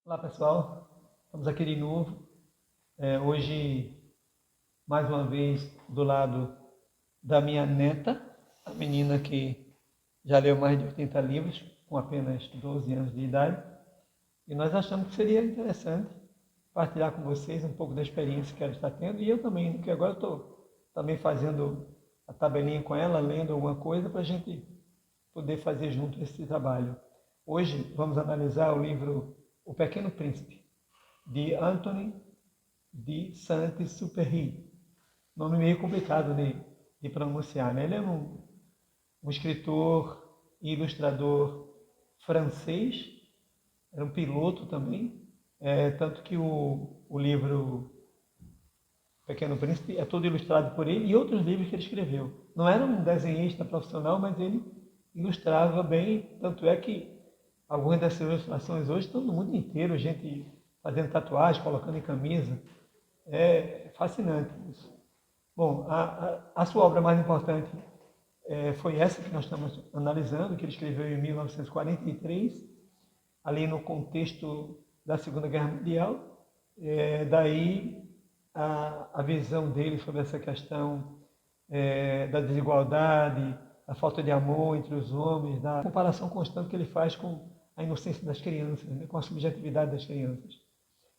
Olá pessoal, estamos aqui de novo. Hoje, mais uma vez, do lado da minha neta, a menina que já leu mais de 80 livros, com apenas 12 anos de idade. E nós achamos que seria interessante partilhar com vocês um pouco da experiência que ela está tendo. E eu também, porque agora eu estou também fazendo a tabelinha com ela, lendo alguma coisa para a gente poder fazer junto esse trabalho. Hoje vamos analisar o livro O Pequeno Príncipe, de Anthony de Saint-Exupéry. Nome meio complicado de pronunciar, né? Ele é um escritor e ilustrador francês, era um piloto também, tanto que o livro Pequeno Príncipe é todo ilustrado por ele e outros livros que ele escreveu. Não era um desenhista profissional, mas ele ilustrava bem, tanto é que algumas dessas ilustrações hoje estão no mundo inteiro, gente fazendo tatuagem, colocando em camisa. É fascinante isso. Bom, a sua obra mais importante foi essa que nós estamos analisando, que ele escreveu em 1943, ali no contexto da Segunda Guerra Mundial. Daí a visão dele sobre essa questão da desigualdade, da falta de amor entre os homens, da comparação constante que ele faz com a inocência das crianças, né, com a subjetividade das crianças.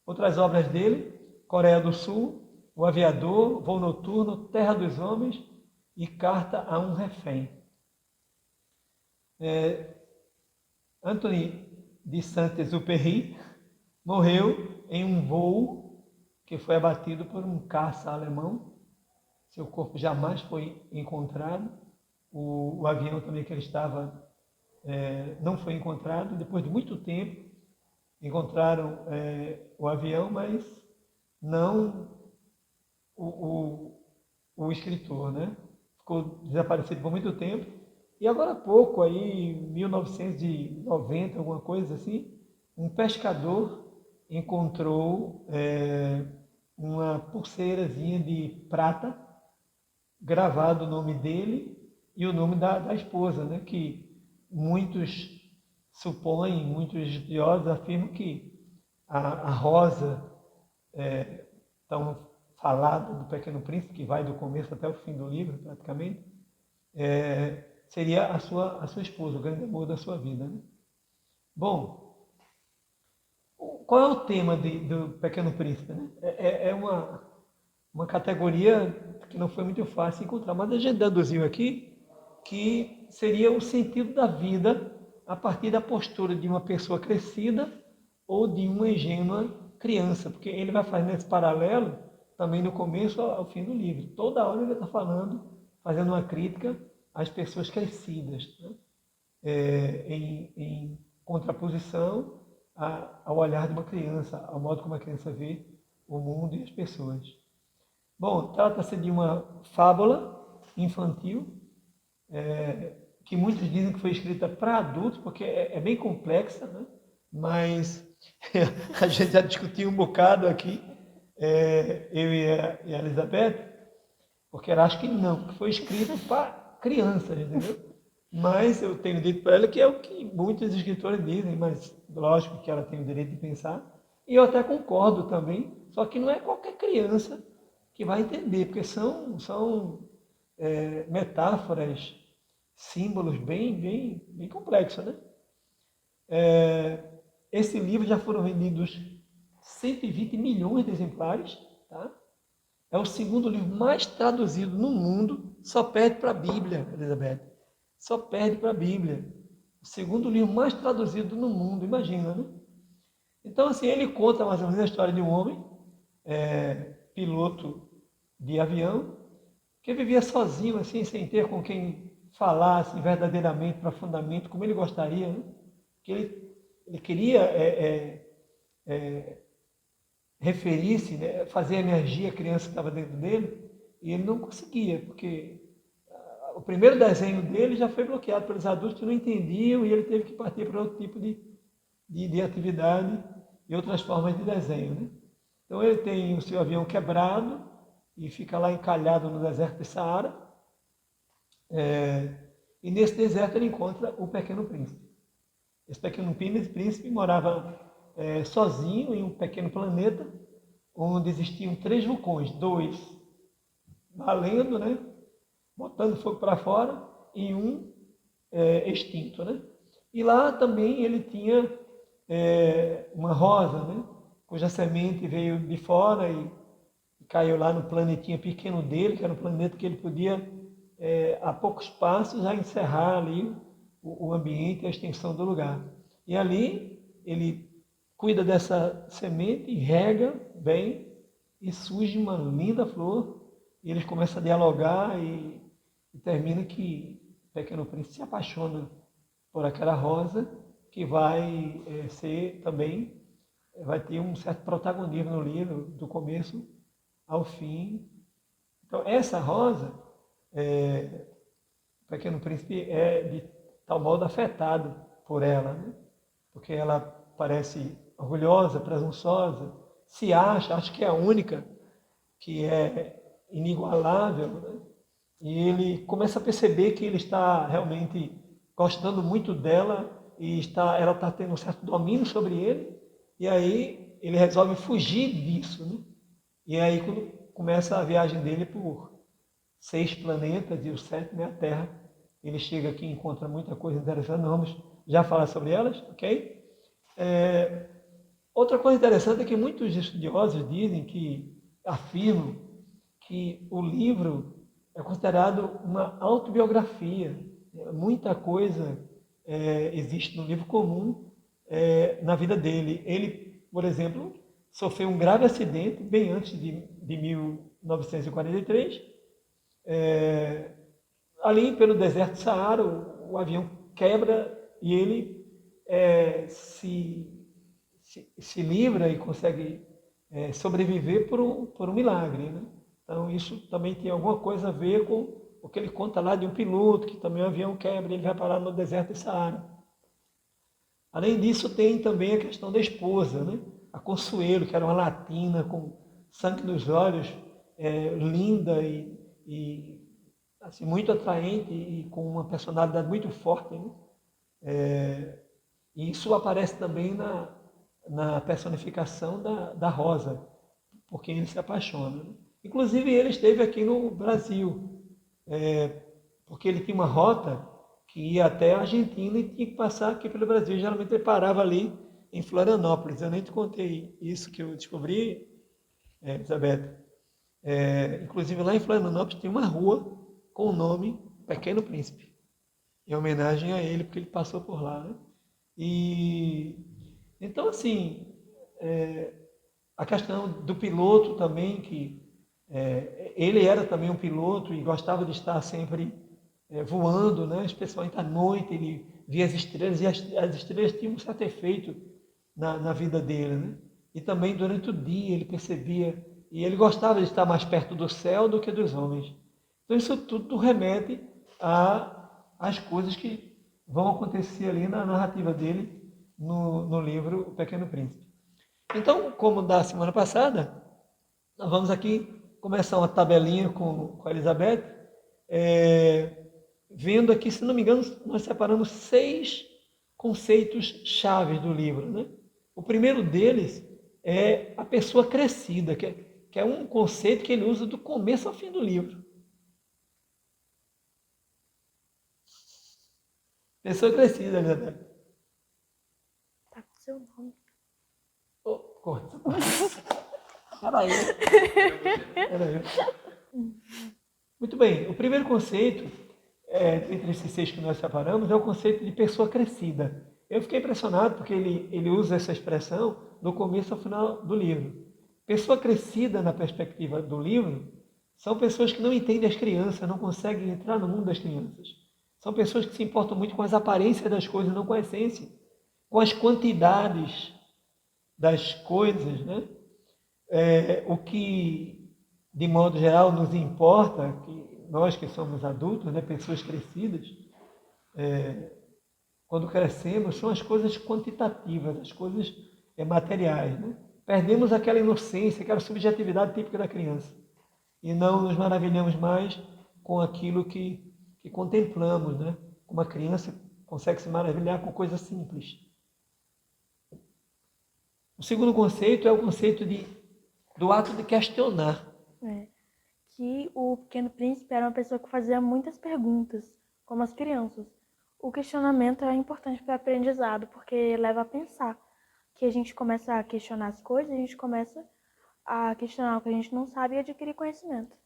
Outras obras dele, Coreia do Sul, O Aviador, Voo Noturno, Terra dos Homens e Carta a um Refém. Anthony de Saint-Exupéry morreu em um voo que foi abatido por um caça alemão. Seu corpo jamais foi encontrado. O avião também que ele estava não foi encontrado. Depois de muito tempo, encontraram o avião, mas não o escritor, né? Ficou desaparecido por muito tempo. E agora há pouco, aí, 1990, alguma coisa assim, um pescador encontrou uma pulseirazinha de prata, gravado o nome dele e o nome da esposa, né? Que muitos supõem, muitos estudiosos afirmam que a rosa tão falada do Pequeno Príncipe, que vai do começo até o fim do livro, praticamente, seria a sua esposa, o grande amor da sua vida, né? Bom, qual é o tema do Pequeno Príncipe, né? É uma categoria que não foi muito fácil encontrar, mas a gente deduziu aqui que seria o sentido da vida a partir da postura de uma pessoa crescida ou de uma ingênua criança, porque ele vai fazer esse paralelo também no começo ao fim do livro. Toda hora ele está falando, fazendo uma crítica às pessoas crescidas, né? Em contraposição ao olhar de uma criança, ao modo como a criança vê o mundo e as pessoas. Bom, trata-se de uma fábula infantil, que muitos dizem que foi escrita para adultos, porque é bem complexa, né? Mas a gente já discutiu um bocado aqui, eu e a Elizabeth, porque ela acha que não, que foi escrito para crianças, entendeu? Mas eu tenho dito para ela que é o que muitos escritores dizem, mas lógico que ela tem o direito de pensar, e eu até concordo também, só que não é qualquer criança que vai entender, porque são metáforas, símbolos bem complexos, né? Esse livro já foram vendidos 120 milhões de exemplares, tá? É o segundo livro mais traduzido no mundo, só perde para a Bíblia, Elizabeth. Só perde para a Bíblia. O segundo livro mais traduzido no mundo, imagina, né? Então, assim, ele conta mais ou menos a história de um homem, piloto de avião, que vivia sozinho, assim, sem ter com quem falasse verdadeiramente, profundamente, como ele gostaria, né? Que ele queria referir-se, né? Fazer emergir a criança que estava dentro dele, e ele não conseguia, porque o primeiro desenho dele já foi bloqueado pelos adultos que não entendiam, e ele teve que partir para outro tipo de atividade e outras formas de desenho, né? Então ele tem o seu avião quebrado e fica lá encalhado no deserto de Saara. E nesse deserto ele encontra o Pequeno Príncipe. Esse Pequeno Príncipe morava sozinho em um pequeno planeta, onde existiam 3 vulcões, 2 valendo, né, botando fogo para fora, e um extinto, né? E lá também ele tinha uma rosa, né, cuja semente veio de fora e caiu lá no planetinha pequeno dele, que era um planeta que ele podia, a poucos passos, já encerrar ali o ambiente e a extensão do lugar. E ali ele cuida dessa semente, rega bem, e surge uma linda flor, e eles começam a dialogar e termina que o Pequeno Príncipe se apaixona por aquela rosa, que vai ser também, vai ter um certo protagonismo no livro, do começo ao fim. Então, essa rosa, o Pequeno Príncipe é de tal modo afetado por ela, né? Porque ela parece orgulhosa, presunçosa, se acha que é a única, que é inigualável, né? E ele começa a perceber que ele está realmente gostando muito dela e ela está tendo um certo domínio sobre ele, e aí ele resolve fugir disso, né? E aí quando começa a viagem dele por 6 planetas e o 7º é a Terra, ele chega aqui e encontra muita coisa interessante, vamos já falar sobre elas, ok? Outra coisa interessante é que muitos estudiosos dizem afirmam que o livro é considerado uma autobiografia. Muita coisa existe no livro comum na vida dele. Ele, por exemplo, sofreu um grave acidente bem antes de 1943. Ali pelo deserto do Saara, o avião quebra e ele se livra e consegue sobreviver por um milagre, né? Então isso também tem alguma coisa a ver com o que ele conta lá de um piloto, que também o avião quebra e ele vai parar no deserto do Saara. Além disso, tem também a questão da esposa, né? A Consuelo, que era uma latina com sangue nos olhos, linda e assim, muito atraente e com uma personalidade muito forte, né? E isso aparece também na personificação da Rosa, por quem ele se apaixona, né? Inclusive, ele esteve aqui no Brasil, porque ele tinha uma rota que ia até a Argentina e tinha que passar aqui pelo Brasil. Geralmente ele parava ali em Florianópolis. Eu nem te contei isso que eu descobri, Elizabeth. Inclusive, lá em Florianópolis tem uma rua com o nome Pequeno Príncipe, em homenagem a ele, porque ele passou por lá, né? E então, assim, a questão do piloto também, que ele era também um piloto e gostava de estar sempre voando, né? Especialmente à noite, ele via as estrelas, e as estrelas tinham um certo efeito na vida dele, né? E também durante o dia ele percebia, e ele gostava de estar mais perto do céu do que dos homens. Então isso tudo remete às coisas que vão acontecer ali na narrativa dele no livro O Pequeno Príncipe. Então, como da semana passada, nós vamos aqui começar uma tabelinha com a Elizabeth, vendo aqui, se não me engano, nós separamos 6 conceitos chaves do livro, né? O primeiro deles é a pessoa crescida, que é um conceito que ele usa do começo ao fim do livro. Pessoa crescida, Elizabeth. Tá com seu nome. Oh, corta. Peraí. Muito bem, o primeiro conceito, entre esses 6 que nós separamos, é o conceito de pessoa crescida. Eu fiquei impressionado porque ele usa essa expressão do começo ao final do livro. Pessoa crescida, na perspectiva do livro, são pessoas que não entendem as crianças, não conseguem entrar no mundo das crianças. São pessoas que se importam muito com as aparências das coisas, não com a essência, com as quantidades das coisas, né? O que, de modo geral, nos importa, que nós que somos adultos, né, pessoas crescidas, quando crescemos, são as coisas quantitativas, as coisas materiais, né? Perdemos aquela inocência, aquela subjetividade típica da criança. E não nos maravilhamos mais com aquilo que contemplamos, né? Uma criança consegue se maravilhar com coisas simples. O segundo conceito é o conceito do ato de questionar. Que o Pequeno Príncipe era uma pessoa que fazia muitas perguntas, como as crianças. O questionamento é importante para o aprendizado, porque leva a pensar. Que a gente começa a questionar as coisas, a gente começa a questionar o que a gente não sabe e adquirir conhecimento.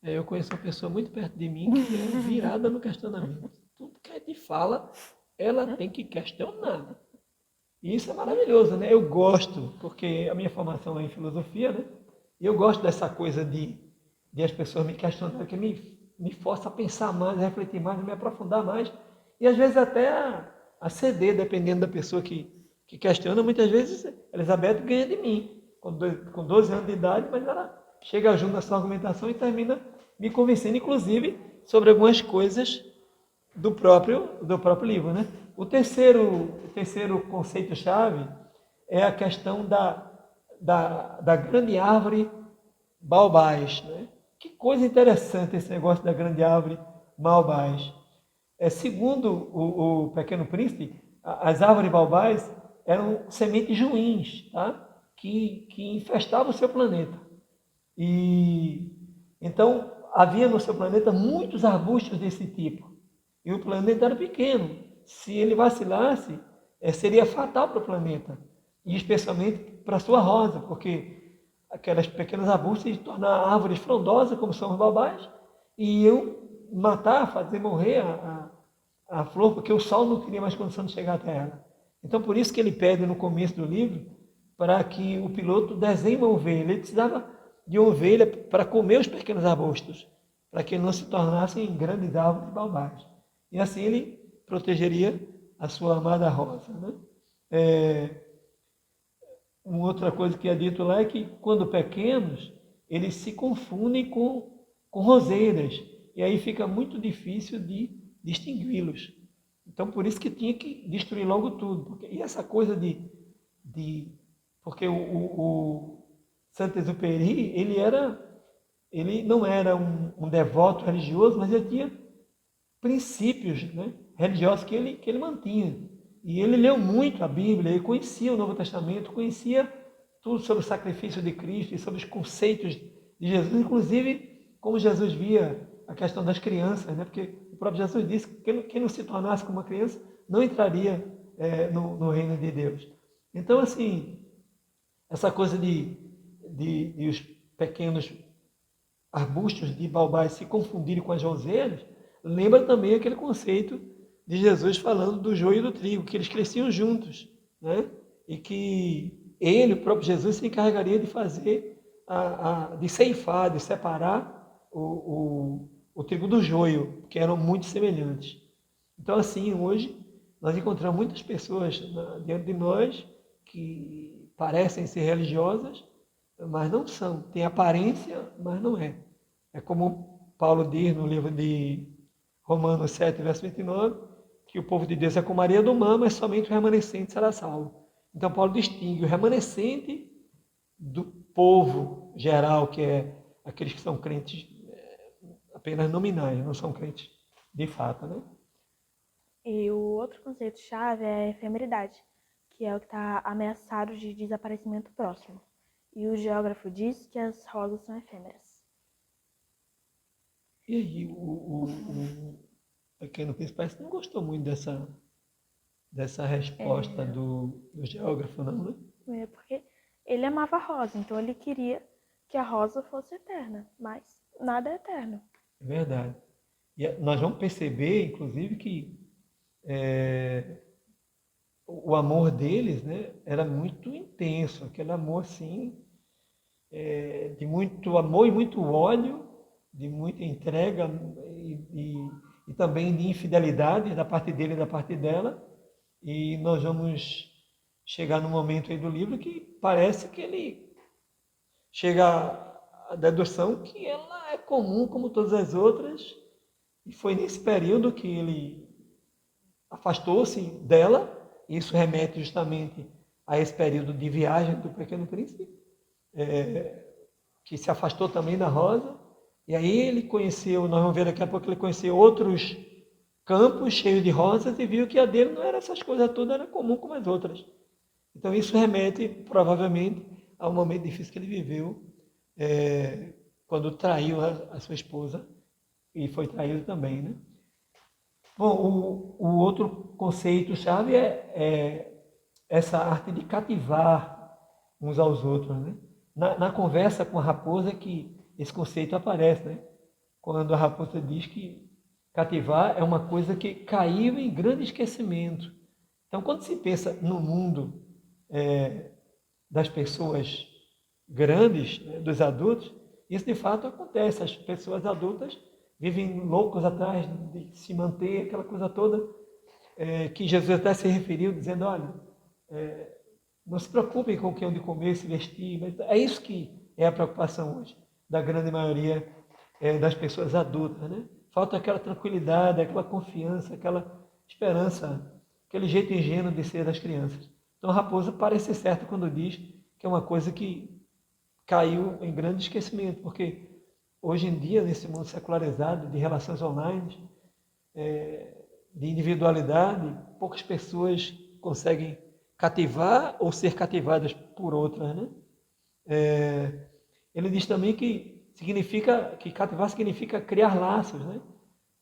Eu conheço uma pessoa muito perto de mim que é virada no questionamento. Tudo que a gente fala, ela tem que questionar. E isso é maravilhoso, né? Eu gosto, porque a minha formação é em filosofia, né? E eu gosto dessa coisa de as pessoas me questionarem, que me força a pensar mais, a refletir mais, a me aprofundar mais. E às vezes até a ceder, dependendo da pessoa que questiona. Muitas vezes Elizabeth ganha de mim, com 12 anos de idade, mas ela chega junto na sua argumentação e termina me convencendo, inclusive, sobre algumas coisas do próprio livro, né? O terceiro conceito-chave é a questão da grande árvore baobás, né? Que coisa interessante esse negócio da grande árvore baobás. Segundo o Pequeno Príncipe, as árvores baobás eram sementes ruins, tá? que infestavam o seu planeta. E então havia no seu planeta muitos arbustos desse tipo. E o planeta era pequeno. Se ele vacilasse, seria fatal para o planeta. E especialmente para a sua rosa, porque aquelas pequenas arbustos iam tornar árvores frondosas, como são os baobás, e iam matar, fazer morrer a flor, porque o sol não teria mais condição de chegar até ela. Então, por isso que ele pede no começo do livro, para que o piloto desenhe uma ovelha. Ele precisava de uma ovelha para comer os pequenos arbustos, para que não se tornassem grandes árvores baobás. E assim ele protegeria a sua amada rosa, né? Uma outra coisa que é dito lá é que, quando pequenos, eles se confundem com roseiras, e aí fica muito difícil de distingui-los. Então, por isso que tinha que destruir logo tudo. E essa coisa porque o Saint-Exupéry, ele não era um devoto religioso, mas ele tinha princípios, né, religiosos que ele mantinha. E ele leu muito a Bíblia, ele conhecia o Novo Testamento, conhecia tudo sobre o sacrifício de Cristo e sobre os conceitos de Jesus, inclusive como Jesus via a questão das crianças, né? Porque o próprio Jesus disse que quem não se tornasse como uma criança não entraria no reino de Deus. Então, assim, essa coisa de os pequenos arbustos de baobás se confundirem com as roseiras, lembra também aquele conceito de Jesus falando do joio e do trigo, que eles cresciam juntos, né? E que ele, o próprio Jesus, se encarregaria de fazer, de ceifar, de separar o trigo do joio, que eram muito semelhantes. Então, assim, hoje, nós encontramos muitas pessoas diante de nós que parecem ser religiosas, mas não são. Tem aparência, mas não é. É como Paulo diz no livro de Romanos 7, verso 29, que o povo de Deus é como a areia do mar, mas somente o remanescente será salvo. Então, Paulo distingue o remanescente do povo geral, que é aqueles que são crentes apenas nominais, não são crentes de fato, né? E o outro conceito-chave é a efemeridade, que é o que está ameaçado de desaparecimento próximo. E o geógrafo diz que as rosas são efêmeras. E aí, o Pequeno Príncipe parece que não gostou muito dessa resposta do geógrafo, não, né? É porque ele amava a rosa, então ele queria que a rosa fosse eterna, mas nada é eterno. É verdade. E nós vamos perceber, inclusive, que o amor deles, né, era muito intenso, aquele amor assim, de muito amor e muito ódio, de muita entrega e também de infidelidade da parte dele e da parte dela. E nós vamos chegar num momento aí do livro que parece que ele chega à dedução que ela é comum como todas as outras, e foi nesse período que ele afastou-se dela. Isso remete justamente a esse período de viagem do Pequeno Príncipe, que se afastou também da rosa. E aí ele conheceu, nós vamos ver daqui a pouco, ele conheceu outros campos cheios de rosas e viu que a dele não era essas coisas todas, era comum como as outras. Então isso remete, provavelmente, ao momento difícil que ele viveu, quando traiu a sua esposa e foi traído também, né? Bom, o outro conceito-chave é essa arte de cativar uns aos outros, né? Na conversa com a raposa que esse conceito aparece, né? Quando a raposa diz que cativar é uma coisa que caiu em grande esquecimento. Então, quando se pensa no mundo das pessoas grandes, né, dos adultos, isso de fato acontece. As pessoas adultas vivem loucos atrás de se manter, aquela coisa toda, que Jesus até se referiu, dizendo, olha, não se preocupem com o que hão de comer, se vestir, mas é isso que é a preocupação hoje da grande maioria das pessoas adultas, né? Falta aquela tranquilidade, aquela confiança, aquela esperança, aquele jeito ingênuo de ser das crianças. Então a raposa parece certa quando diz que é uma coisa que caiu em grande esquecimento, porque hoje em dia, nesse mundo secularizado, de relações online, de individualidade, poucas pessoas conseguem cativar ou ser cativadas por outras, né? Ele diz também que cativar significa criar laços, né?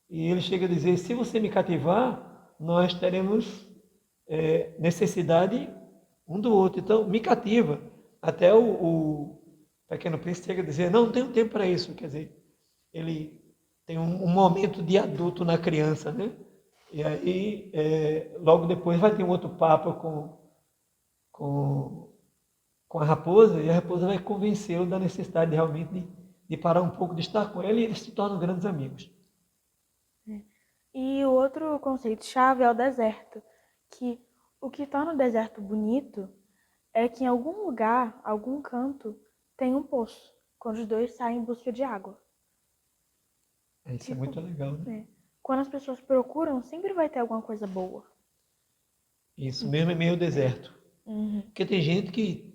E ele chega a dizer, se você me cativar, nós teremos necessidade um do outro. Então, me cativa. Até o Pequeno Príncipe chega a dizer, não tenho tempo para isso. Quer dizer, ele tem um momento de adulto na criança, né? E aí, logo depois vai ter um outro papo com, com a raposa, e a raposa vai convencê-lo da necessidade realmente de parar um pouco, de estar com ele, e eles se tornam grandes amigos. E o outro conceito-chave é o deserto, que o que torna o deserto bonito é que em algum lugar, algum canto, tem um poço, quando os dois saem em busca de água. Isso é muito legal, né? Quando as pessoas procuram, sempre vai ter alguma coisa boa. Isso mesmo é meio deserto. Uhum. Porque tem gente que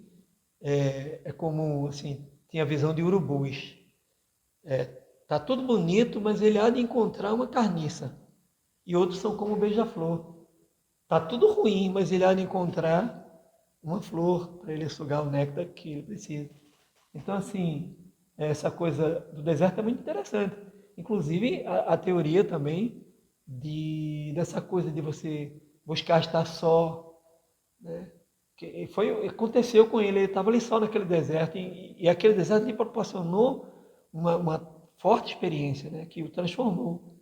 é como, assim, tem a visão de urubus. Tá tudo bonito, mas ele há de encontrar uma carniça. E outros são como beija-flor. Tá tudo ruim, mas ele há de encontrar uma flor para ele sugar o néctar que ele precisa. Então, assim, essa coisa do deserto é muito interessante. Inclusive, a teoria também dessa coisa de você buscar estar só, né? Aconteceu com ele estava ali só naquele deserto, e aquele deserto lhe proporcionou uma forte experiência, né? Que o transformou,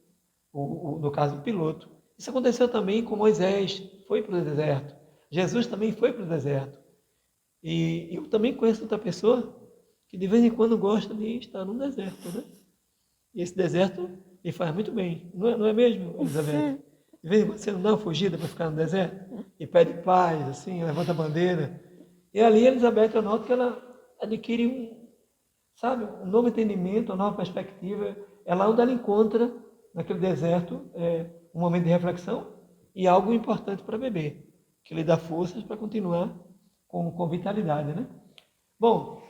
no caso do piloto. Isso aconteceu também com Moisés, foi para o deserto. Jesus também foi para o deserto. E eu também conheço outra pessoa que de vez em quando gosta de estar num deserto, né? E esse deserto lhe faz muito bem, não é mesmo, Elizabeth? De vez em quando você não dá uma fugida para ficar no deserto e pede paz, assim, levanta a bandeira. E ali, Elizabeth, eu noto que ela adquire um novo entendimento, uma nova perspectiva. É lá onde ela encontra, naquele deserto, um momento de reflexão e algo importante para beber, que lhe dá forças para continuar com vitalidade, né? Bom,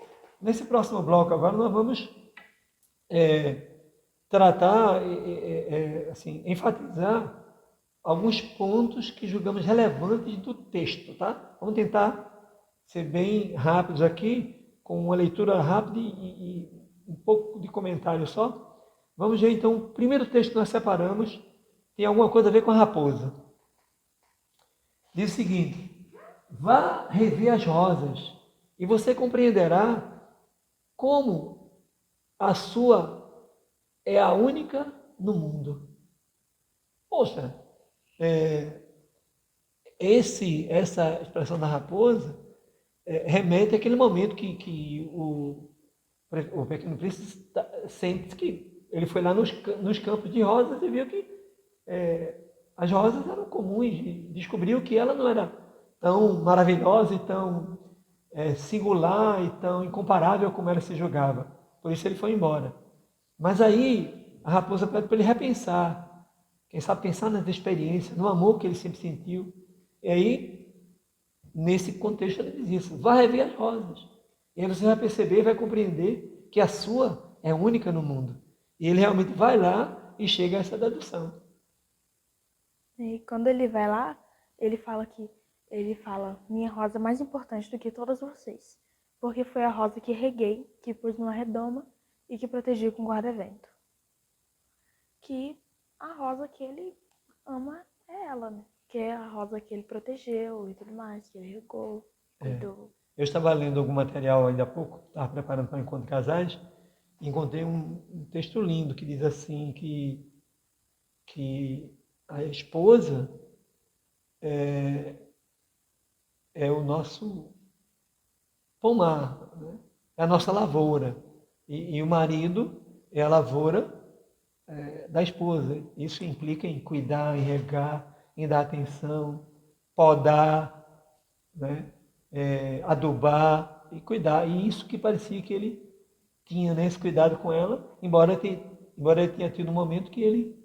nesse próximo bloco agora nós vamos tratar, assim, enfatizar alguns pontos que julgamos relevantes do texto, tá? Vamos tentar ser bem rápidos aqui, com uma leitura rápida e um pouco de comentário só. Vamos ver então, o primeiro texto que nós separamos tem alguma coisa a ver com a raposa. Diz o seguinte: vá rever as rosas e você compreenderá como a sua é a única no mundo. Poxa, essa expressão da raposa remete àquele momento que o Pequeno Príncipe sente que ele foi lá nos campos de rosas e viu que as rosas eram comuns, e descobriu que ela não era tão maravilhosa e tão singular e tão incomparável como ela se julgava. Por isso ele foi embora. Mas aí a raposa pede para ele repensar, quem sabe pensar nas experiências, no amor que ele sempre sentiu. E aí, nesse contexto, ele diz isso: vá rever as rosas. E aí você vai perceber e vai compreender que a sua é única no mundo. E ele realmente vai lá e chega a essa dedução. E quando ele vai lá, ele fala que Ele fala: minha rosa é mais importante do que todas vocês, porque foi a rosa que reguei, que pus numa redoma e que protegi com guarda-vento. Que a rosa que ele ama é ela, né? Que é a rosa que ele protegeu e tudo mais, que ele regou, cuidou. Eu estava lendo algum material ainda há pouco, estava preparando para o encontro de casais, e encontrei um texto lindo que diz assim que a esposa é o nosso pomar, né? É a nossa lavoura. E o marido é a lavoura da esposa. Isso implica em cuidar, em regar, em dar atenção, podar, né? Adubar e cuidar. E isso que parecia que ele tinha, né, esse cuidado com ela, embora ele tenha tido um momento que ele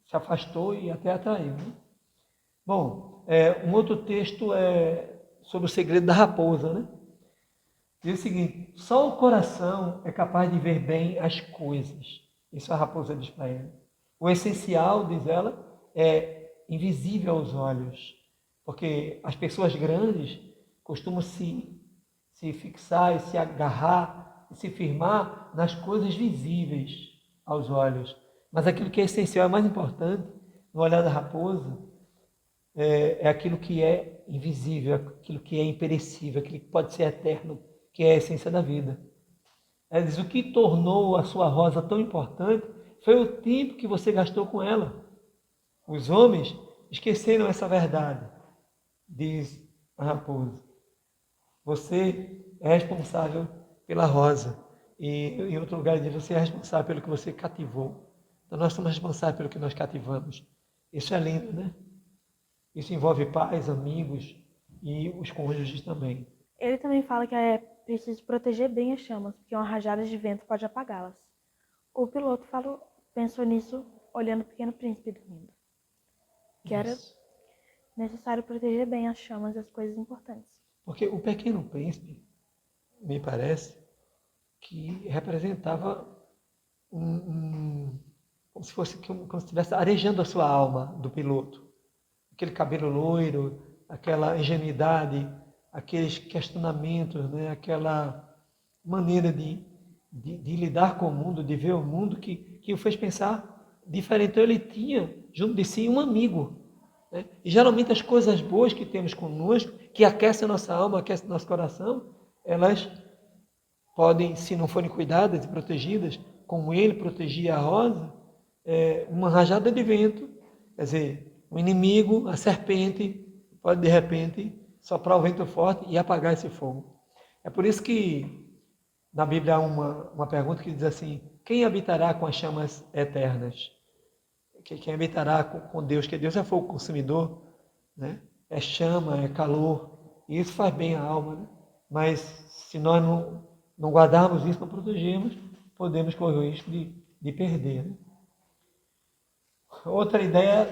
se afastou e até atraiu. Né? Bom, um outro texto é sobre o segredo da raposa, né? Diz o seguinte: só o coração é capaz de ver bem as coisas. Isso a raposa diz para ele. O essencial, diz ela, é invisível aos olhos. Porque as pessoas grandes costumam se fixar e se agarrar e se firmar nas coisas visíveis aos olhos. Mas aquilo que é essencial, é mais importante, no olhar da raposa, é aquilo que é invisível, aquilo que é imperecível, aquilo que pode ser eterno, que é a essência da vida. Ela diz: o que tornou a sua rosa tão importante foi o tempo que você gastou com ela. Os homens esqueceram essa verdade, diz a raposa. Você é responsável pela rosa. E em outro lugar ele diz: você é responsável pelo que você cativou. Então nós somos responsáveis pelo que nós cativamos. Isso é lindo, né? Isso envolve pais, amigos e os cônjuges também. Ele também fala que é preciso proteger bem as chamas, porque uma rajada de vento pode apagá-las. O piloto pensou nisso olhando o Pequeno Príncipe dormindo. Que era necessário proteger bem as chamas e as coisas importantes. Porque o Pequeno Príncipe, me parece, que representava como se fosse como se estivesse arejando a sua alma do piloto. Aquele cabelo loiro, aquela ingenuidade, aqueles questionamentos, né? Aquela maneira de lidar com o mundo, de ver o mundo, que o fez pensar diferente. Então ele tinha junto de si um amigo. Né? E geralmente as coisas boas que temos conosco, que aquecem a nossa alma, aquecem o nosso coração, elas podem, se não forem cuidadas e protegidas, como ele protegia a rosa, uma rajada de vento, quer dizer, o inimigo, a serpente, pode de repente soprar o vento forte e apagar esse fogo. É por isso que na Bíblia há uma pergunta que diz assim: quem habitará com as chamas eternas? Quem habitará com Deus? Que Deus é fogo consumidor, né? É chama, é calor, e isso faz bem à alma, né? Mas se nós não guardarmos isso, não protegermos, podemos correr o risco de perder. Né? Outra ideia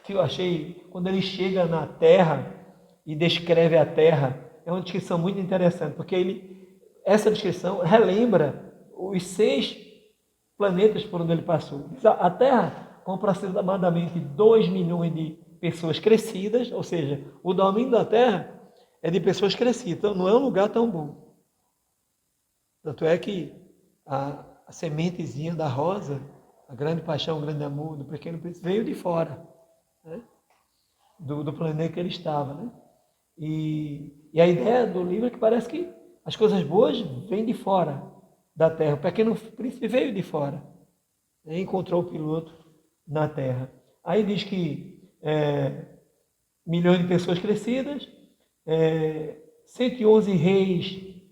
que eu achei, quando ele chega na Terra e descreve a Terra, é uma descrição muito interessante, porque essa descrição relembra os 6 planetas por onde ele passou. A Terra, com aproximadamente 2 milhões de pessoas crescidas, ou seja, o domínio da Terra é de pessoas crescidas, então não é um lugar tão bom. Tanto é que a sementezinha da rosa, a grande paixão, o grande amor do Pequeno Príncipe, veio de fora, né? do planeta que ele estava. Né? E a ideia do livro é que parece que as coisas boas vêm de fora da Terra. O Pequeno Príncipe veio de fora, né? Encontrou o piloto na Terra. Aí diz que milhões de pessoas crescidas, 111 reis,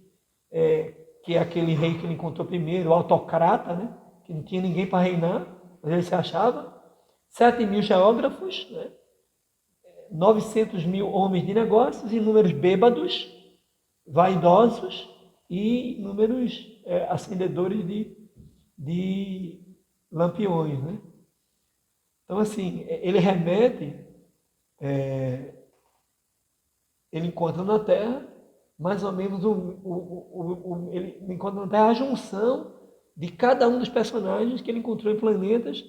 que é aquele rei que ele encontrou primeiro, o autocrata, né? Que não tinha ninguém para reinar, mas ele se achava, 7 mil geógrafos, né? 900 mil homens de negócios, inúmeros bêbados, vaidosos e inúmeros acendedores de lampiões. Né? Então, assim, ele remete, ele encontra na Terra, mais ou menos, ele encontra na Terra a junção de cada um dos personagens que ele encontrou em planetas,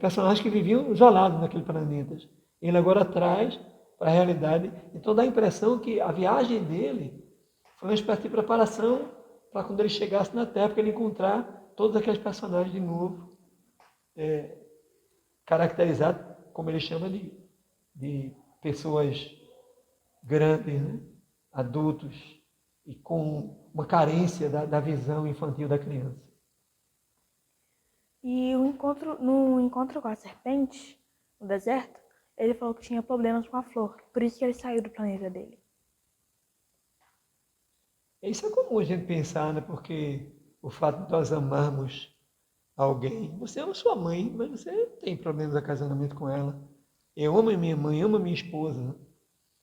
personagens que viviam isolados naqueles planetas. Ele agora traz para a realidade. Então dá a impressão que a viagem dele foi uma espécie de preparação para quando ele chegasse na Terra, para ele encontrar todos aqueles personagens de novo, caracterizados, como ele chama, de pessoas grandes, né? Adultos, e com uma carência da visão infantil da criança. E no encontro com a serpente, no deserto, ele falou que tinha problemas com a flor, por isso que ele saiu do planeta dele. Isso é comum a gente pensar, né? Porque o fato de nós amarmos alguém, você ama sua mãe, mas você tem problemas de casamento com ela. Eu amo a minha mãe, amo a minha esposa, né?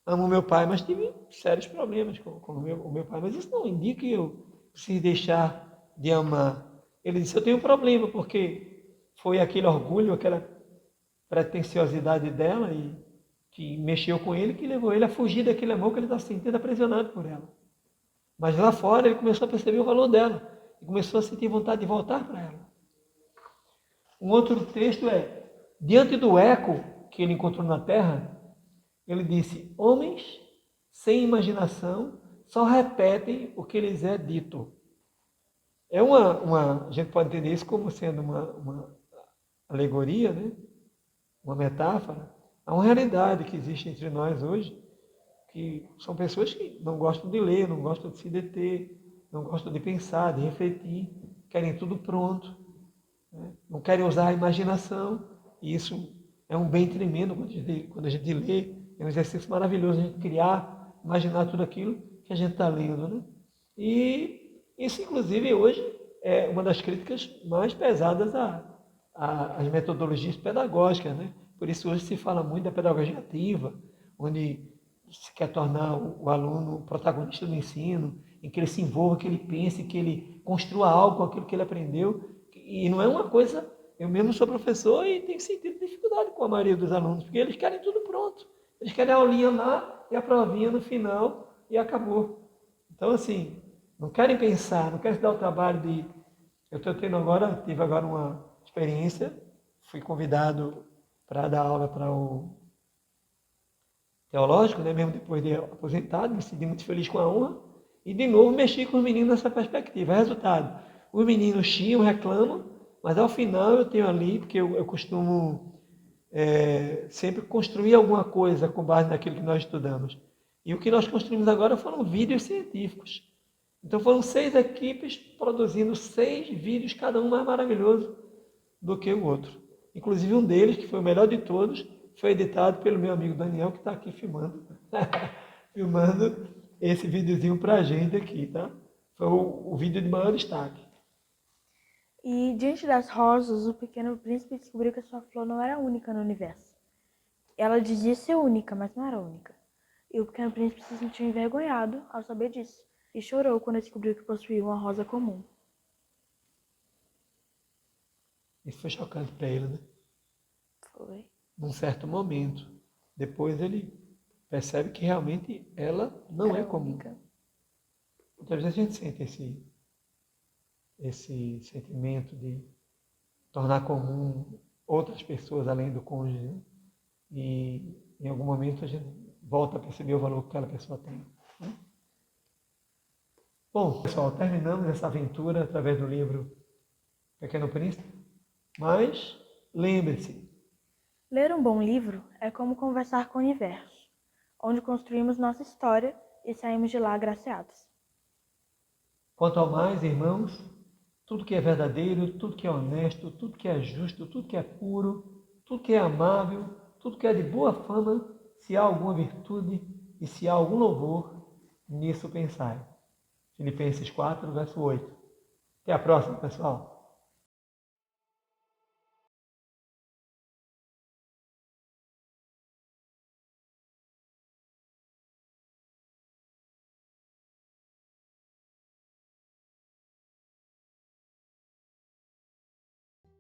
Amo o meu pai, mas tive sérios problemas com o meu pai. Mas isso não indica que eu preciso deixar de amar. Ele disse, eu tenho um problema, porque foi aquele orgulho, aquela pretensiosidade dela e que mexeu com ele, que levou ele a fugir daquele amor que ele está sentindo aprisionado por ela. Mas lá fora ele começou a perceber o valor dela e começou a sentir vontade de voltar para ela. Um outro texto é, diante do eco que ele encontrou na terra, ele disse, homens sem imaginação só repetem o que lhes é dito. A gente pode entender isso como sendo uma alegoria, né? Uma metáfora, há uma realidade que existe entre nós hoje, que são pessoas que não gostam de ler, não gostam de se deter, não gostam de pensar, de refletir, querem tudo pronto, né? Não querem usar a imaginação, e isso é um bem tremendo quando a gente lê, é um exercício maravilhoso a gente criar, imaginar tudo aquilo que a gente está lendo, né? E isso, inclusive, hoje é uma das críticas mais pesadas às metodologias pedagógicas, né? Por isso hoje se fala muito da pedagogia ativa, onde se quer tornar o aluno protagonista do ensino, em que ele se envolva, que ele pense, que ele construa algo com aquilo que ele aprendeu. E não é uma coisa... Eu mesmo sou professor e tenho sentido dificuldade com a maioria dos alunos, porque eles querem tudo pronto. Eles querem a aulinha lá e a provinha no final e acabou. Então, assim, não querem pensar, não querem se dar o trabalho de... tive agora uma experiência, fui convidado para dar aula para o teológico, né, mesmo depois de aposentado, me senti muito feliz com a honra, e de novo mexi com os meninos nessa perspectiva. Resultado, os meninos chiam, reclamam, mas ao final eu tenho ali, porque eu costumo sempre construir alguma coisa com base naquilo que nós estudamos. E o que nós construímos agora foram vídeos científicos. Então foram 6 equipes produzindo 6 vídeos, cada um mais maravilhoso do que o outro. Inclusive um deles, que foi o melhor de todos, foi editado pelo meu amigo Daniel, que está aqui filmando. Filmando esse videozinho para a gente aqui, tá? Foi o vídeo de maior destaque. E diante das rosas, o pequeno príncipe descobriu que a sua flor não era única no universo. Ela dizia ser única, mas não era única. E o pequeno príncipe se sentiu envergonhado ao saber disso, e chorou quando descobriu que possuía uma rosa comum. Isso foi chocante para ele, né? Foi. Num certo momento. Depois ele percebe que realmente ela não é comum. Única. Muitas vezes a gente sente esse sentimento de tornar comum outras pessoas além do cônjuge, né? E em algum momento a gente volta a perceber o valor que aquela pessoa tem, né? Bom, pessoal, terminamos essa aventura através do livro Pequeno Príncipe, mas lembre-se, Ler um bom livro é como conversar com o universo, onde construímos nossa história e saímos de lá agraciados. quanto ao mais, irmãos, tudo que é verdadeiro, tudo que é honesto, tudo que é justo, tudo que é puro, tudo que é amável, tudo que é de boa fama, se há alguma virtude e se há algum louvor, nisso pensai. Filipenses 4, verso 8. Até a próxima, pessoal.